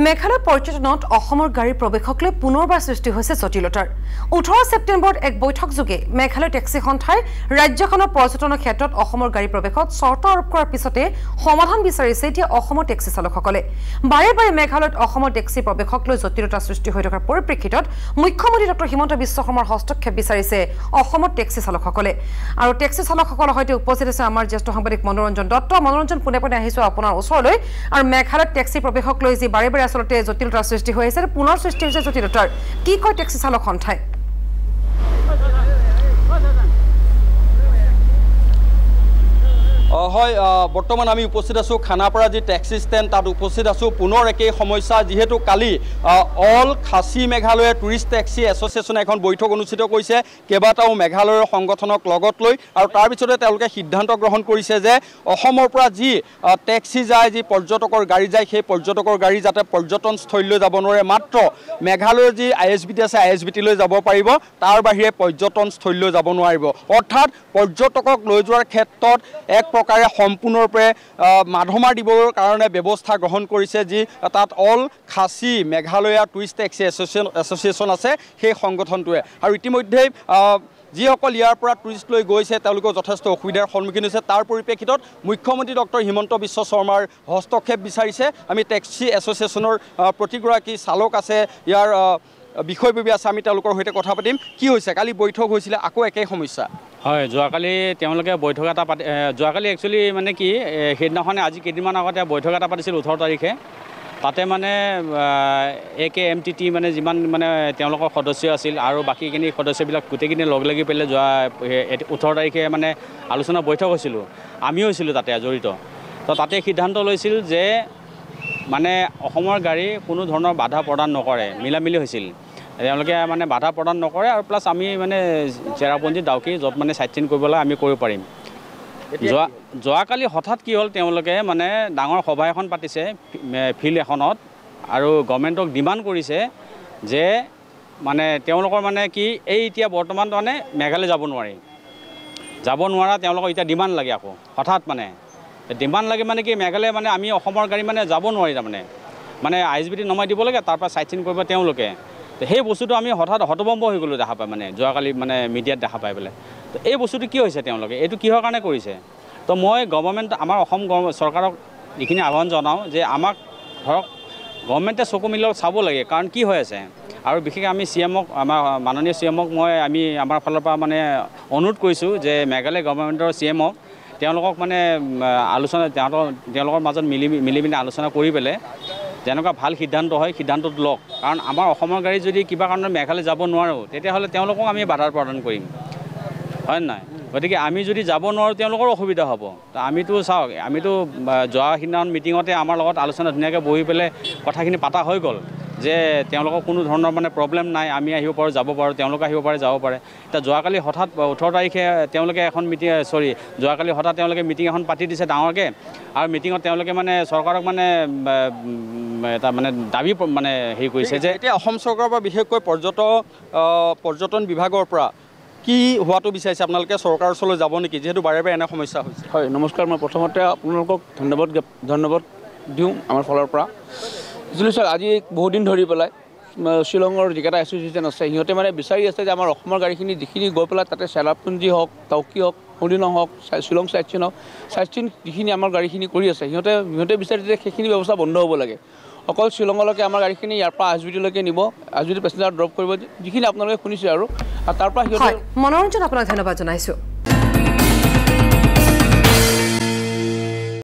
মেঘালয় পৰ্যটনত অসমৰ গাড়ীৰ প্ৰৱেশক লৈ পুনৰবাৰ সৃষ্টি হৈছে জটিলতাৰ 18 ছেপ্টেম্বৰত এক বৈঠকযোগে মেঘালয় টেক্সি সন্থাই ৰাজ্যখনৰ পৰ্যটনৰ ক্ষেত্ৰত অসমৰ গাড়ী প্ৰৱেশত চৰ্ত আৰোপ কৰাৰ পিছতে সমাধান বিচাৰিছে এতিয়া অসমৰ টেক্সি চালকসকলে বাৰে বাৰে মেঘালয়ত অসমৰ টেক্সি প্ৰৱেশক লৈ জটিলতাৰ সৃষ্টি হৈ থকাৰ পৰিপ্ৰেক্ষিতত মুখ্যমন্ত্ৰী ডক্টৰ হিমন্ত বিশ্ব শৰ্মাৰ হস্তক্ষেপ বিচাৰিছে অসমৰ টেক্সি চালকসকলে আৰু টেক্সি চালকসকলৰ সৈতে উপস্থিত আছে আমাৰ জ্যেষ্ঠ সাংবাদিক মনোৰঞ্জন দত্ত মনোৰঞ্জন পুনে পুনে আহিছো আপোনাৰ ওচৰলৈ আৰু মেঘালয়ত টেক্সি প্ৰৱেশক লৈ যি বাৰে বাৰে আসলতে জটিলতাৰ সৃষ্টি হৈ আছে পুনৰ সৃষ্টি হৈছে জটিলতাৰ কি কয় টেক্সি চালক সন্থাই হয় বৰ্তমান আমি উপস্থিত আছো খানাপাৰা যি টেক্সি ষ্টেণ্ড তাত উপস্থিত আছো পুনৰ একেই সমস্যা যেহেতু কালি অল খাচী মেঘালয় টুৰিষ্ট টেক্সি এছ'চিয়েশ্যনে এখন বৈঠক অনুষ্ঠিত কৰিছে কেইবাটাও মেঘালয়ৰ সংগঠনক লগত লৈ আৰু তাৰ পিছতে তেওঁলোকে সিদ্ধান্ত গ্ৰহণ কৰিছে যে অসমৰ পৰা যি টেক্সি যায় যি পৰ্যটকৰ গাড়ী যায় সেই পৰ্যটকৰ গাড়ী যাতে পৰ্যটনস্থলীলৈ যাব নোৱাৰে মাত্ৰ মেঘালয়ৰ যি ISBT আছে ISBT লৈ যাব পাৰিব তাৰ বাহিৰে পৰ্যটনস্থলীলৈ যাব নোৱাৰিব অৰ্থাৎ পৰ্যটকক লৈ যোৱাৰ ক্ষেত্ৰত এক প্ৰকাৰে সম্পূৰ্ণৰূপে মাধমাৰ দিবৰ কাৰণে ব্যৱস্থা গ্ৰহণ কৰিছে যি তাত অল খাচী মেঘালয়া টুৰিষ্ট টেক্সি এছ'চিয়েশ্যন আছে সেই সংগঠনটোৱে আৰু ইতিমধ্যে যিসকল ইয়াৰ পৰা টুৰিষ্ট লৈ গৈছে তেওঁলোকৰ যথেষ্ট অসুবিধাৰ সন্মুখীন হৈছে তাৰ পৰিপ্ৰেক্ষিতত মুখ্যমন্ত্ৰী ডক্টৰ হিমন্ত বিশ্ব শৰ্মাৰ হস্তক্ষেপ বিচাৰিছে আমি টেক্সি এছ'চিয়েশ্যনৰ প্ৰতিগৰাকী চালক আছে ইয়াৰ বিষয়ববী আছে আমি তেওঁলোকৰ সৈতে কথা পাতিম কি হৈছে কালি বৈঠক হৈছিলে আকৌ একেই সমস্যা হয় যোৱাকালি তেওঁলোকে বৈঠক এটা পাতি যোৱাকালি একচুৱেলি মানে কি সেইদিনাখনে আজি কেইদিনমান আগতে বৈঠক এটা পাতিছিল 18 তাৰিখে তাতে মানে AKMTT মানে যিমান মানে তেওঁলোকৰ সদস্য আছিল আৰু বাকীখিনি সদস্যবিলাক গোটেইখিনি লগ লাগি পেলাই যোৱা 18 তাৰিখে মানে আলোচনা বৈঠক হৈছিল আমিও হৈছিলোঁ তাতে জড়িত তো তাতে সিদ্ধান্ত লৈছিল যে মানে অসমৰ গাড়ী কোনো ধৰণৰ বাধা প্ৰদান নকৰে মিলামিলি হৈছিল তেওঁলোকে মানে বাধা প্ৰদান নকৰে আৰু প্লাছ আমি মানে চেৰাপুঞ্জী ডাউকি য'ত মানে চাইট চিন কৰিব লাগে আমি কৰিব পাৰিম যোৱাকালি হঠাৎ কি হ'ল তেওঁলোকে মানে ডাঙৰ সভা এখন পাতিছে ফিল্ড এখনত আৰু গভৰ্ণমেণ্টক ডিমাণ্ড কৰিছে যে মানে তেওঁলোকৰ মানে কি এই এতিয়া বৰ্তমান মানে মেঘালয় যাব নোৱাৰা তেওঁলোকৰ এতিয়া ডিমাণ্ড লাগে আকৌ হঠাৎ মানে ডিমাণ্ড লাগে মানে কি মেঘালয় মানে আমি অসমৰ গাড়ী মানে যাব নোৱাৰি তাৰমানে মানে ISBT নমাই দিব লাগে তাৰপৰা চাইট চিন কৰিব তেওঁলোকে তো সেই বস্তুটো আমি হঠাৎ হতভম্ব হৈ গ'লোঁ দেখা পাই মানে যোৱাকালি মানে মিডিয়াত দেখা পাই পেলাই তো এই বস্তুটো কি হৈছে তেওঁলোকে এইটো কিহৰ কাৰণে কৰিছে তো মই গভৰ্ণমেণ্ট আমাৰ অসম চৰকাৰক এইখিনি আহ্বান জনাওঁ যে আমাক ধৰক গভৰ্ণমেণ্টে চকু মিলি চাব লাগে কাৰণ কি হৈ আছে আৰু বিশেষকৈ আমি CMক আমাৰ মাননীয় CMক আমি আমাৰ ফালৰ পৰা মানে অনুৰোধ কৰিছোঁ যে মেঘালয় গভৰ্ণমেণ্টৰ CMক তেওঁলোকক মানে আলোচনা তেওঁলোকৰ মাজত মিলি পিনে আলোচনা কৰি পেলাই যেনেকুৱা ভাল সিদ্ধান্ত হয় সিদ্ধান্তটো লওক কাৰণ আমাৰ অসমৰ গাড়ী যদি কিবা কাৰণত মেঘালয় যাব নোৱাৰোঁ তেতিয়াহ'লে তেওঁলোকক আমি বাধা প্ৰদান কৰিম হয় নাই গতিকে আমি যদি যাব নোৱাৰোঁ তেওঁলোকৰ অসুবিধা হ'ব তো আমিতো চাওক আমিতো যোৱা সিদিনাখন মিটিঙতে আমাৰ লগত আলোচনা ধুনীয়াকৈ বহি পেলাই কথাখিনি পাতা হৈ গ'ল যে তেওঁলোকৰ কোনো ধৰণৰ মানে প্ৰব্লেম নাই আমি আহিব পাৰোঁ যাব পাৰোঁ তেওঁলোকে আহিব পাৰে যাব পাৰে এতিয়া যোৱাকালি হঠাৎ 18 তাৰিখে তেওঁলোকে এখন যোৱাকালি হঠাৎ তেওঁলোকে মিটিং এখন পাতি দিছে ডাঙৰকৈ আৰু মিটিঙত তেওঁলোকে মানে চৰকাৰক মানে এটা মানে দাবী মানে হেৰি কৰিছে যে এতিয়া অসম চৰকাৰৰ পৰা বিশেষকৈ পৰ্যটন বিভাগৰ পৰা কি হোৱাটো বিচাৰিছে আপোনালোকে চৰকাৰৰ ওচৰলৈ যাব নেকি যিহেতু বাৰে বাৰে এনে সমস্যা হৈছে হয় নমস্কাৰ মই প্ৰথমতে আপোনালোকক ধন্যবাদ দিওঁ আমাৰ ফালৰ পৰা আজি বহুত দিন ধৰি পেলাই শ্বিলঙৰ যিকেইটা এছ'চিয়েশ্যন আছে সিহঁতে মানে বিচাৰি আছে যে আমাৰ অসমৰ গাড়ীখিনি যিখিনি গৈ পেলাই তাতে চেৰাপুঞ্জী হওক ডাউকি হওক হৰিণং হওক শ্বিলং চাইট চিন যিখিনি আমাৰ গাড়ীখিনি কৰি আছে সিহঁতে বিচাৰিছে যে সেইখিনি ব্যৱস্থা বন্ধ হ'ব লাগে অকল শ্বিলঙলৈকে আমাৰ গাড়ীখিনি ইয়াৰ পৰা ISBTলৈকে নিব ISBT পেচেঞ্জাৰ ড্ৰপ কৰিব যিখিনি আপোনালোকে শুনিছে আৰু তাৰ পৰা মনোৰঞ্জন আপোনাক ধন্যবাদ জনাইছোঁ